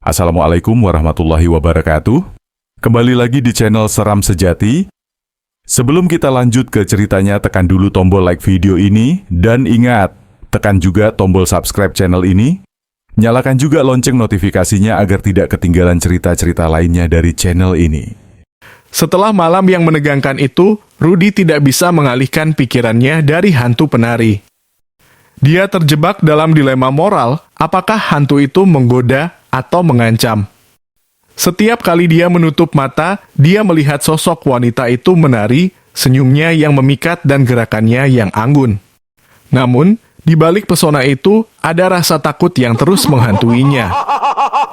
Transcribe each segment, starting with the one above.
Assalamualaikum warahmatullahi wabarakatuh. Kembali lagi di channel Seram Sejati. Sebelum kita lanjut ke ceritanya, tekan dulu tombol like video ini. Dan ingat, tekan juga tombol subscribe channel ini. Nyalakan juga lonceng notifikasinya agar tidak ketinggalan cerita-cerita lainnya dari channel ini. Setelah malam yang menegangkan itu, Rudy tidak bisa mengalihkan pikirannya dari hantu penari. Dia terjebak dalam dilema moral, apakah hantu itu menggoda atau mengancam. Setiap kali dia menutup mata, dia melihat sosok wanita itu menari, senyumnya yang memikat dan gerakannya yang anggun. Namun, di balik pesona itu, ada rasa takut yang terus menghantuinya.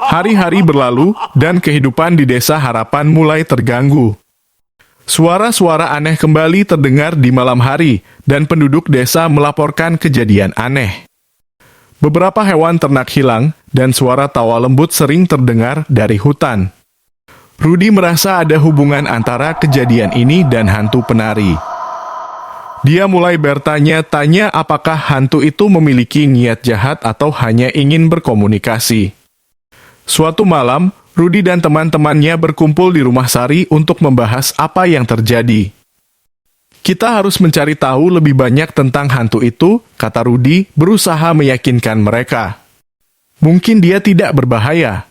Hari-hari berlalu, dan kehidupan di Desa Harapan mulai terganggu. Suara-suara aneh kembali terdengar di malam hari, dan penduduk desa melaporkan kejadian aneh. Beberapa hewan ternak hilang, dan suara tawa lembut sering terdengar dari hutan. Rudy merasa ada hubungan antara kejadian ini dan hantu penari. Dia mulai bertanya-tanya apakah hantu itu memiliki niat jahat atau hanya ingin berkomunikasi. Suatu malam, Rudy dan teman-temannya berkumpul di rumah Sari untuk membahas apa yang terjadi. Kita harus mencari tahu lebih banyak tentang hantu itu, kata Rudy, berusaha meyakinkan mereka. Mungkin dia tidak berbahaya.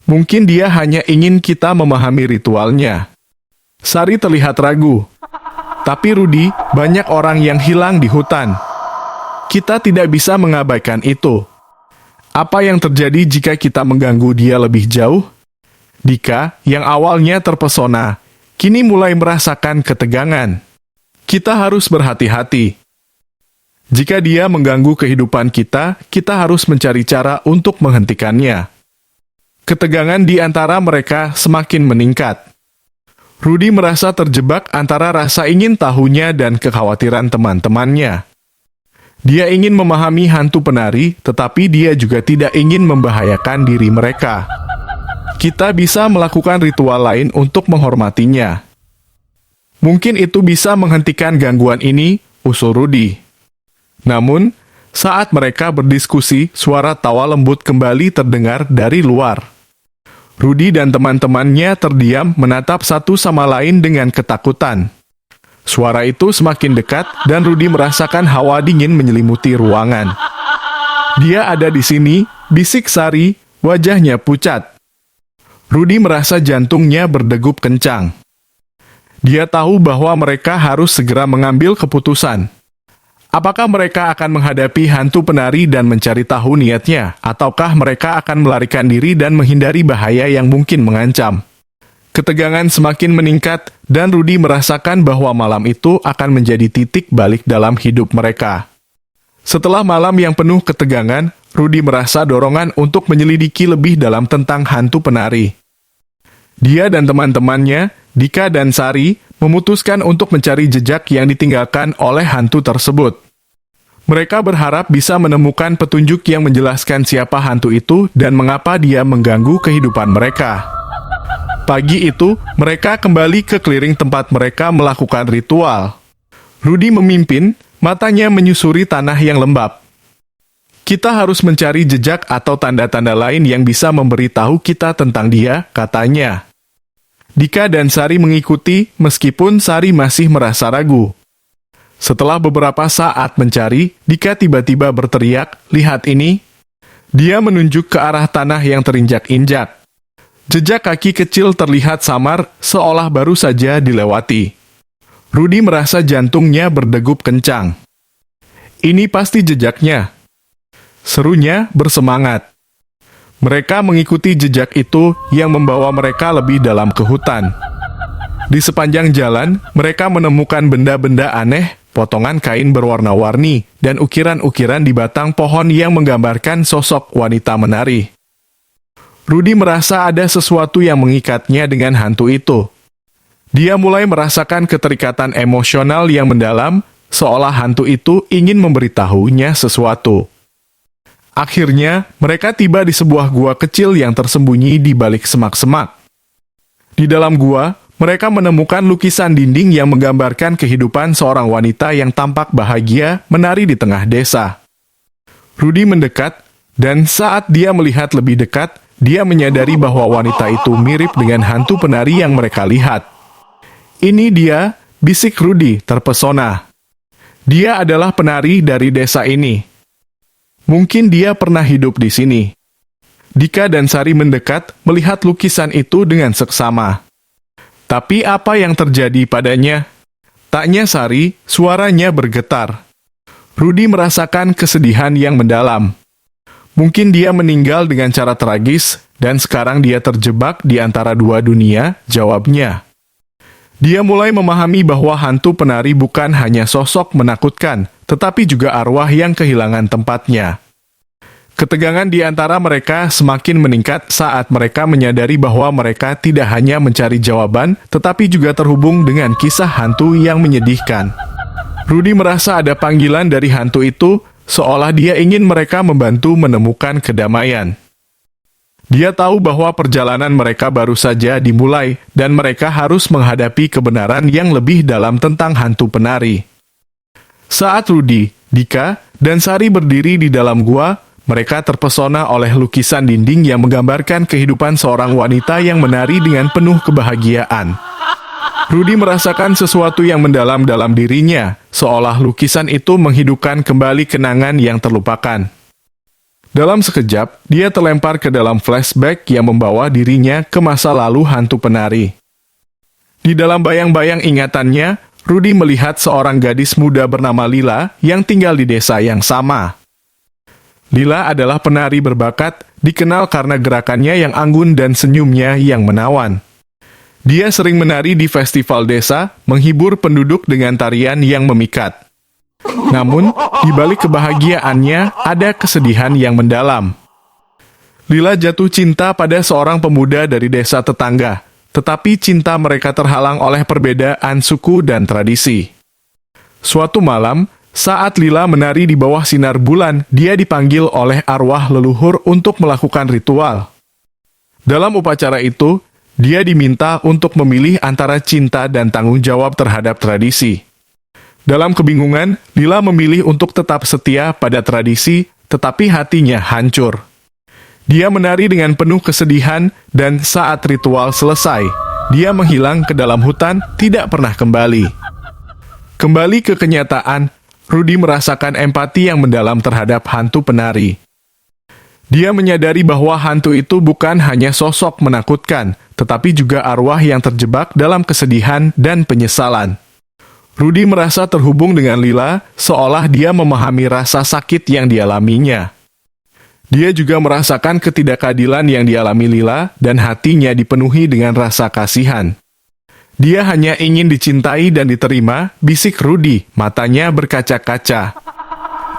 Mungkin dia hanya ingin kita memahami ritualnya. Sari terlihat ragu. Tapi Rudy, banyak orang yang hilang di hutan. Kita tidak bisa mengabaikan itu. Apa yang terjadi jika kita mengganggu dia lebih jauh? Dika, yang awalnya terpesona, kini mulai merasakan ketegangan. Kita harus berhati-hati. Jika dia mengganggu kehidupan kita, kita harus mencari cara untuk menghentikannya. Ketegangan di antara mereka semakin meningkat. Rudy merasa terjebak antara rasa ingin tahunya dan kekhawatiran teman-temannya. Dia ingin memahami hantu penari, tetapi dia juga tidak ingin membahayakan diri mereka. Kita bisa melakukan ritual lain untuk menghormatinya. Mungkin itu bisa menghentikan gangguan ini, usul Rudy. Namun, saat mereka berdiskusi, suara tawa lembut kembali terdengar dari luar. Rudy dan teman-temannya terdiam menatap satu sama lain dengan ketakutan. Suara itu semakin dekat dan Rudy merasakan hawa dingin menyelimuti ruangan. Dia ada di sini, bisik Sari, wajahnya pucat. Rudy merasa jantungnya berdegup kencang. Dia tahu bahwa mereka harus segera mengambil keputusan. Apakah mereka akan menghadapi hantu penari dan mencari tahu niatnya, ataukah mereka akan melarikan diri dan menghindari bahaya yang mungkin mengancam? Ketegangan semakin meningkat, dan Rudy merasakan bahwa malam itu akan menjadi titik balik dalam hidup mereka. Setelah malam yang penuh ketegangan, Rudy merasa dorongan untuk menyelidiki lebih dalam tentang hantu penari. Dia dan teman-temannya, Dika dan Sari, memutuskan untuk mencari jejak yang ditinggalkan oleh hantu tersebut. Mereka berharap bisa menemukan petunjuk yang menjelaskan siapa hantu itu dan mengapa dia mengganggu kehidupan mereka. Pagi itu, mereka kembali ke clearing tempat mereka melakukan ritual. Rudy memimpin, matanya menyusuri tanah yang lembab. Kita harus mencari jejak atau tanda-tanda lain yang bisa memberitahu kita tentang dia, katanya. Dika dan Sari mengikuti, meskipun Sari masih merasa ragu. Setelah beberapa saat mencari, Dika tiba-tiba berteriak, "Lihat ini!" Dia menunjuk ke arah tanah yang terinjak-injak. Jejak kaki kecil terlihat samar, seolah baru saja dilewati. Rudy merasa jantungnya berdegup kencang. Ini pasti jejaknya. Serunya bersemangat. Mereka mengikuti jejak itu yang membawa mereka lebih dalam ke hutan. Di sepanjang jalan, mereka menemukan benda-benda aneh, potongan kain berwarna-warni, dan ukiran-ukiran di batang pohon yang menggambarkan sosok wanita menari. Rudy merasa ada sesuatu yang mengikatnya dengan hantu itu. Dia mulai merasakan keterikatan emosional yang mendalam, seolah hantu itu ingin memberitahunya sesuatu. Akhirnya, mereka tiba di sebuah gua kecil yang tersembunyi di balik semak-semak. Di dalam gua, mereka menemukan lukisan dinding yang menggambarkan kehidupan seorang wanita yang tampak bahagia menari di tengah desa. Rudy mendekat, Dan saat dia melihat lebih dekat, dia menyadari bahwa wanita itu mirip dengan hantu penari yang mereka lihat. "Ini dia," bisik Rudy terpesona. "Dia adalah penari dari desa ini. Mungkin dia pernah hidup di sini." Dika dan Sari mendekat melihat lukisan itu dengan seksama. "Tapi apa yang terjadi padanya?" tanya Sari, suaranya bergetar. Rudy merasakan kesedihan yang mendalam. Mungkin dia meninggal dengan cara tragis, dan sekarang dia terjebak di antara dua dunia, jawabnya. Dia mulai memahami bahwa hantu penari bukan hanya sosok menakutkan, tetapi juga arwah yang kehilangan tempatnya. Ketegangan di antara mereka semakin meningkat saat mereka menyadari bahwa mereka tidak hanya mencari jawaban, tetapi juga terhubung dengan kisah hantu yang menyedihkan. Rudy merasa ada panggilan dari hantu itu, seolah dia ingin mereka membantu menemukan kedamaian. Dia tahu bahwa perjalanan mereka baru saja dimulai, dan mereka harus menghadapi kebenaran yang lebih dalam tentang hantu penari. Saat Rudy, Dika, dan Sari berdiri di dalam gua, mereka terpesona oleh lukisan dinding yang menggambarkan kehidupan seorang wanita yang menari dengan penuh kebahagiaan. Rudy merasakan sesuatu yang mendalam dalam dirinya, seolah lukisan itu menghidupkan kembali kenangan yang terlupakan. Dalam sekejap, dia terlempar ke dalam flashback yang membawa dirinya ke masa lalu hantu penari. Di dalam bayang-bayang ingatannya, Rudy melihat seorang gadis muda bernama Lila yang tinggal di desa yang sama. Lila adalah penari berbakat, dikenal karena gerakannya yang anggun dan senyumnya yang menawan. Dia sering menari di festival desa, menghibur penduduk dengan tarian yang memikat. Namun, di balik kebahagiaannya ada kesedihan yang mendalam. Lila jatuh cinta pada seorang pemuda dari desa tetangga, tetapi cinta mereka terhalang oleh perbedaan suku dan tradisi. Suatu malam, saat Lila menari di bawah sinar bulan, dia dipanggil oleh arwah leluhur untuk melakukan ritual. Dalam upacara itu, dia diminta untuk memilih antara cinta dan tanggung jawab terhadap tradisi. Dalam kebingungan, Lila memilih untuk tetap setia pada tradisi, tetapi hatinya hancur. Dia menari dengan penuh kesedihan, dan saat ritual selesai, dia menghilang ke dalam hutan, tidak pernah kembali. Kembali ke kenyataan, Rudy merasakan empati yang mendalam terhadap hantu penari. Dia menyadari bahwa hantu itu bukan hanya sosok menakutkan, tetapi juga arwah yang terjebak dalam kesedihan dan penyesalan. Rudy merasa terhubung dengan Lila, seolah dia memahami rasa sakit yang dialaminya. Dia juga merasakan ketidakadilan yang dialami Lila, dan hatinya dipenuhi dengan rasa kasihan. Dia hanya ingin dicintai dan diterima, bisik Rudy, matanya berkaca-kaca.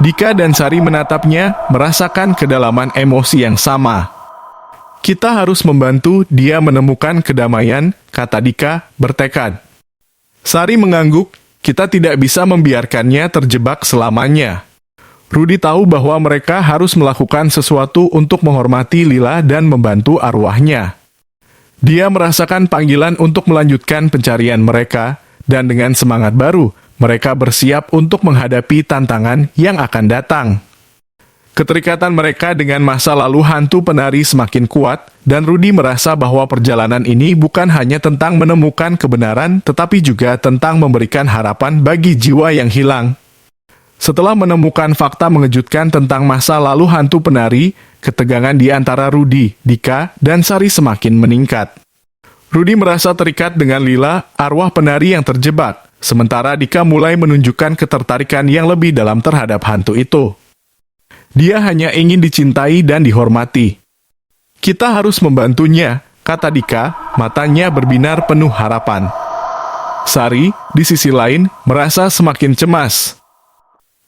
Dika dan Sari menatapnya, merasakan kedalaman emosi yang sama. "Kita harus membantu dia menemukan kedamaian," kata Dika, bertekad. Sari mengangguk, "Kita tidak bisa membiarkannya terjebak selamanya." Rudy tahu bahwa mereka harus melakukan sesuatu untuk menghormati Lila dan membantu arwahnya. Dia merasakan panggilan untuk melanjutkan pencarian mereka, dan dengan semangat baru, mereka bersiap untuk menghadapi tantangan yang akan datang. Keterikatan mereka dengan masa lalu hantu penari semakin kuat, dan Rudy merasa bahwa perjalanan ini bukan hanya tentang menemukan kebenaran, tetapi juga tentang memberikan harapan bagi jiwa yang hilang. Setelah menemukan fakta mengejutkan tentang masa lalu hantu penari, ketegangan di antara Rudy, Dika, dan Sari semakin meningkat. Rudy merasa terikat dengan Lila, arwah penari yang terjebak, sementara Dika mulai menunjukkan ketertarikan yang lebih dalam terhadap hantu itu. Dia hanya ingin dicintai dan dihormati. "Kita harus membantunya," kata Dika, matanya berbinar penuh harapan. Sari, di sisi lain, merasa semakin cemas.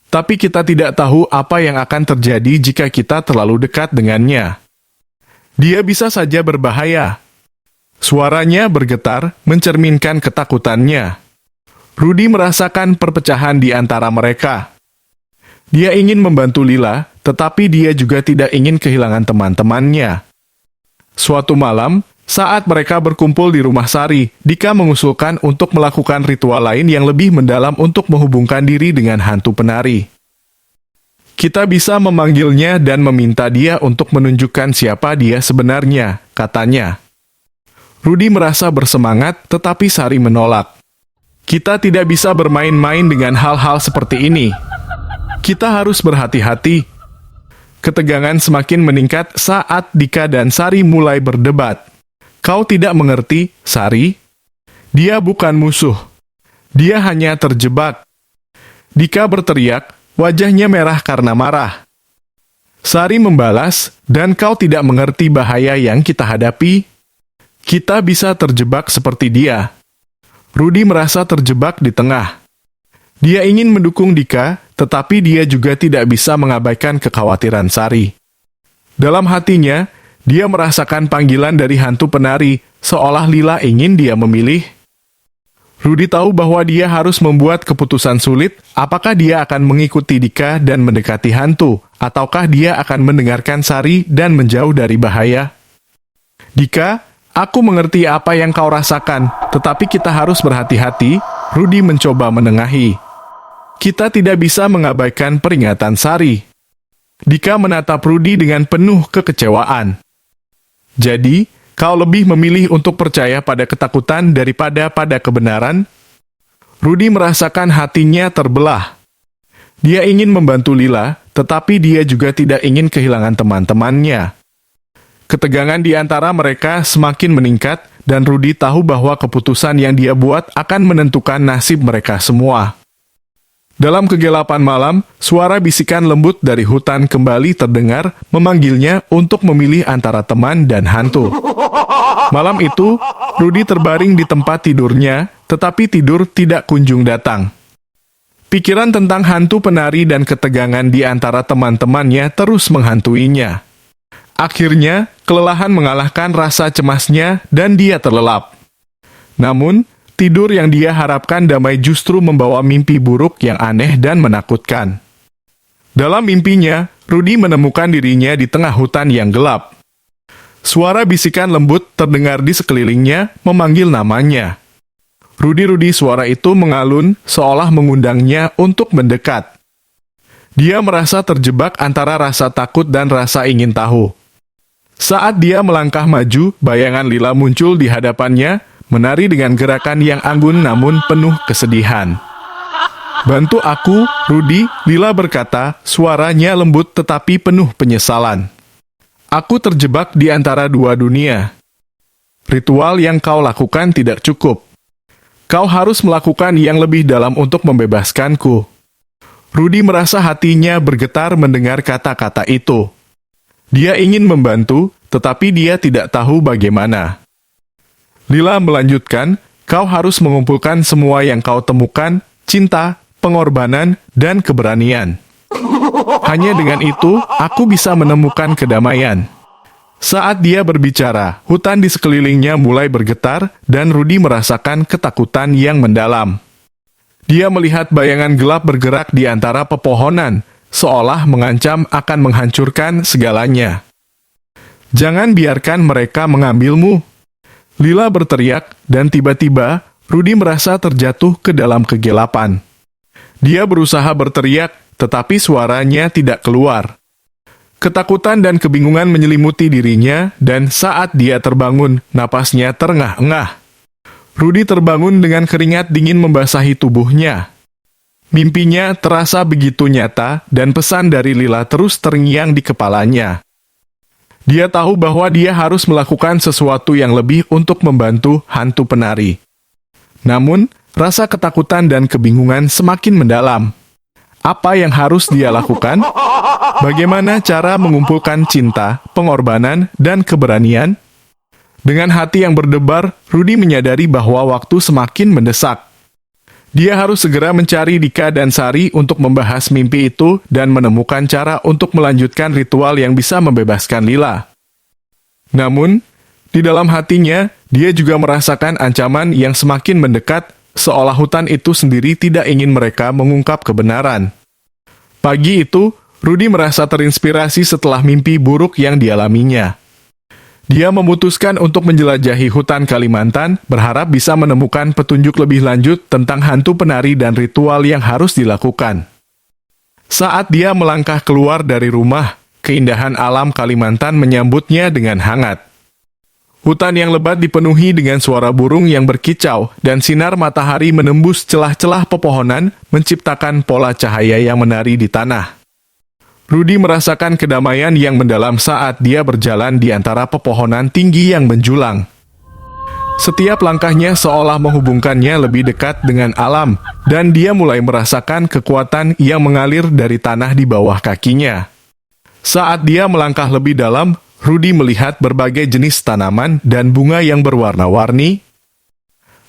"Tapi kita tidak tahu apa yang akan terjadi jika kita terlalu dekat dengannya. Dia bisa saja berbahaya." Suaranya bergetar, mencerminkan ketakutannya. Rudy merasakan perpecahan di antara mereka. Dia ingin membantu Lila, tetapi dia juga tidak ingin kehilangan teman-temannya. Suatu malam, saat mereka berkumpul di rumah Sari, Dika mengusulkan untuk melakukan ritual lain yang lebih mendalam untuk menghubungkan diri dengan hantu penari. Kita bisa memanggilnya dan meminta dia untuk menunjukkan siapa dia sebenarnya, katanya. Rudy merasa bersemangat, tetapi Sari menolak. Kita tidak bisa bermain-main dengan hal-hal seperti ini. Kita harus berhati-hati. Ketegangan semakin meningkat saat Dika dan Sari mulai berdebat. Kau tidak mengerti, Sari? Dia bukan musuh. Dia hanya terjebak. Dika berteriak, wajahnya merah karena marah. Sari membalas, dan kau tidak mengerti bahaya yang kita hadapi? Kita bisa terjebak seperti dia. Rudy merasa terjebak di tengah. Dia ingin mendukung Dika, tetapi dia juga tidak bisa mengabaikan kekhawatiran Sari. Dalam hatinya, dia merasakan panggilan dari hantu penari, seolah Lila ingin dia memilih. Rudy tahu bahwa dia harus membuat keputusan sulit, apakah dia akan mengikuti Dika dan mendekati hantu, ataukah dia akan mendengarkan Sari dan menjauh dari bahaya. Dika, aku mengerti apa yang kau rasakan, tetapi kita harus berhati-hati, Rudy mencoba menengahi. Kita tidak bisa mengabaikan peringatan Sari. Dika menatap Rudy dengan penuh kekecewaan. Jadi, kau lebih memilih untuk percaya pada ketakutan daripada pada kebenaran? Rudy merasakan hatinya terbelah. Dia ingin membantu Lila, tetapi dia juga tidak ingin kehilangan teman-temannya. Ketegangan di antara mereka semakin meningkat, dan Rudy tahu bahwa keputusan yang dia buat akan menentukan nasib mereka semua. Dalam kegelapan malam, suara bisikan lembut dari hutan kembali terdengar, memanggilnya untuk memilih antara teman dan hantu. Malam itu, Rudy terbaring di tempat tidurnya, tetapi tidur tidak kunjung datang. Pikiran tentang hantu penari dan ketegangan di antara teman-temannya terus menghantuinya. Akhirnya, kelelahan mengalahkan rasa cemasnya dan dia terlelap. Namun, tidur yang dia harapkan damai justru membawa mimpi buruk yang aneh dan menakutkan. Dalam mimpinya, Rudy menemukan dirinya di tengah hutan yang gelap. Suara bisikan lembut terdengar di sekelilingnya, memanggil namanya. Rudy, suara itu mengalun, seolah mengundangnya untuk mendekat. Dia merasa terjebak antara rasa takut dan rasa ingin tahu. Saat dia melangkah maju, bayangan Lila muncul di hadapannya, menari dengan gerakan yang anggun namun penuh kesedihan. Bantu aku, Rudy, Lila berkata, suaranya lembut tetapi penuh penyesalan. Aku terjebak di antara dua dunia. Ritual yang kau lakukan tidak cukup. Kau harus melakukan yang lebih dalam untuk membebaskanku. Rudy merasa hatinya bergetar mendengar kata-kata itu. Dia ingin membantu, tetapi dia tidak tahu bagaimana. Lila melanjutkan, kau harus mengumpulkan semua yang kau temukan, cinta, pengorbanan, dan keberanian. Hanya dengan itu, aku bisa menemukan kedamaian. Saat dia berbicara, hutan di sekelilingnya mulai bergetar, dan Rudy merasakan ketakutan yang mendalam. Dia melihat bayangan gelap bergerak di antara pepohonan, seolah mengancam akan menghancurkan segalanya. Jangan biarkan mereka mengambilmu. Lila berteriak, dan tiba-tiba Rudy merasa terjatuh ke dalam kegelapan. Dia berusaha berteriak, tetapi suaranya tidak keluar. Ketakutan dan kebingungan menyelimuti dirinya, dan saat dia terbangun, napasnya terengah-engah. Rudy terbangun dengan keringat dingin membasahi tubuhnya. Mimpinya terasa begitu nyata, dan pesan dari Lila terus terngiang di kepalanya. Dia tahu bahwa dia harus melakukan sesuatu yang lebih untuk membantu hantu penari. Namun, rasa ketakutan dan kebingungan semakin mendalam. Apa yang harus dia lakukan? Bagaimana cara mengumpulkan cinta, pengorbanan, dan keberanian? Dengan hati yang berdebar, Rudy menyadari bahwa waktu semakin mendesak. Dia harus segera mencari Dika dan Sari untuk membahas mimpi itu dan menemukan cara untuk melanjutkan ritual yang bisa membebaskan Lila. Namun, di dalam hatinya, dia juga merasakan ancaman yang semakin mendekat, seolah hutan itu sendiri tidak ingin mereka mengungkap kebenaran. Pagi itu, Rudy merasa terinspirasi setelah mimpi buruk yang dialaminya. Dia memutuskan untuk menjelajahi hutan Kalimantan, berharap bisa menemukan petunjuk lebih lanjut tentang hantu penari dan ritual yang harus dilakukan. Saat dia melangkah keluar dari rumah, keindahan alam Kalimantan menyambutnya dengan hangat. Hutan yang lebat dipenuhi dengan suara burung yang berkicau, dan sinar matahari menembus celah-celah pepohonan, menciptakan pola cahaya yang menari di tanah. Rudy merasakan kedamaian yang mendalam saat dia berjalan di antara pepohonan tinggi yang menjulang. Setiap langkahnya seolah menghubungkannya lebih dekat dengan alam, dan dia mulai merasakan kekuatan yang mengalir dari tanah di bawah kakinya. Saat dia melangkah lebih dalam, Rudy melihat berbagai jenis tanaman dan bunga yang berwarna-warni.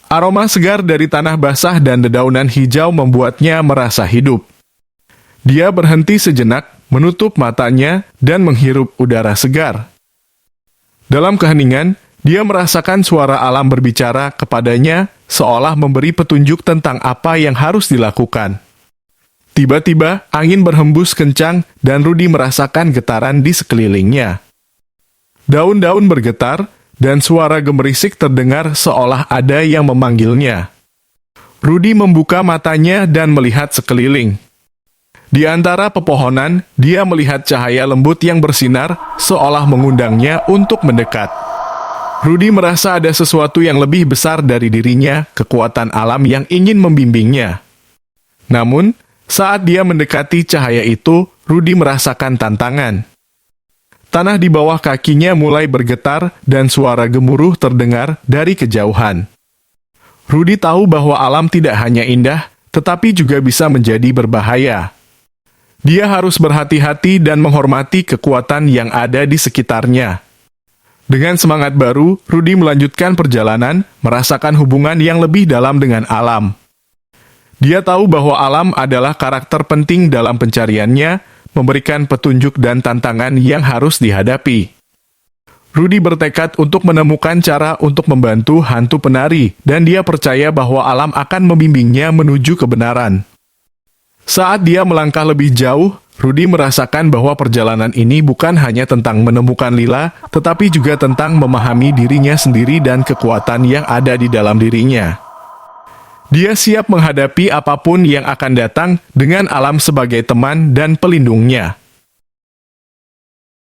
Aroma segar dari tanah basah dan dedaunan hijau membuatnya merasa hidup. Dia berhenti sejenak, menutup matanya, dan menghirup udara segar. Dalam keheningan, dia merasakan suara alam berbicara kepadanya, seolah memberi petunjuk tentang apa yang harus dilakukan. Tiba-tiba, angin berhembus kencang, dan Rudy merasakan getaran di sekelilingnya. Daun-daun bergetar, dan suara gemerisik terdengar seolah ada yang memanggilnya. Rudy membuka matanya dan melihat sekeliling. Di antara pepohonan, dia melihat cahaya lembut yang bersinar, seolah mengundangnya untuk mendekat. Rudy merasa ada sesuatu yang lebih besar dari dirinya, kekuatan alam yang ingin membimbingnya. Namun, saat dia mendekati cahaya itu, Rudy merasakan tantangan. Tanah di bawah kakinya mulai bergetar dan suara gemuruh terdengar dari kejauhan. Rudy tahu bahwa alam tidak hanya indah, tetapi juga bisa menjadi berbahaya. Dia harus berhati-hati dan menghormati kekuatan yang ada di sekitarnya. Dengan semangat baru, Rudy melanjutkan perjalanan, merasakan hubungan yang lebih dalam dengan alam. Dia tahu bahwa alam adalah karakter penting dalam pencariannya, memberikan petunjuk dan tantangan yang harus dihadapi. Rudy bertekad untuk menemukan cara untuk membantu hantu penari, dan dia percaya bahwa alam akan membimbingnya menuju kebenaran. Saat dia melangkah lebih jauh, Rudy merasakan bahwa perjalanan ini bukan hanya tentang menemukan lila, tetapi juga tentang memahami dirinya sendiri dan kekuatan yang ada di dalam dirinya. Dia siap menghadapi apapun yang akan datang dengan alam sebagai teman dan pelindungnya.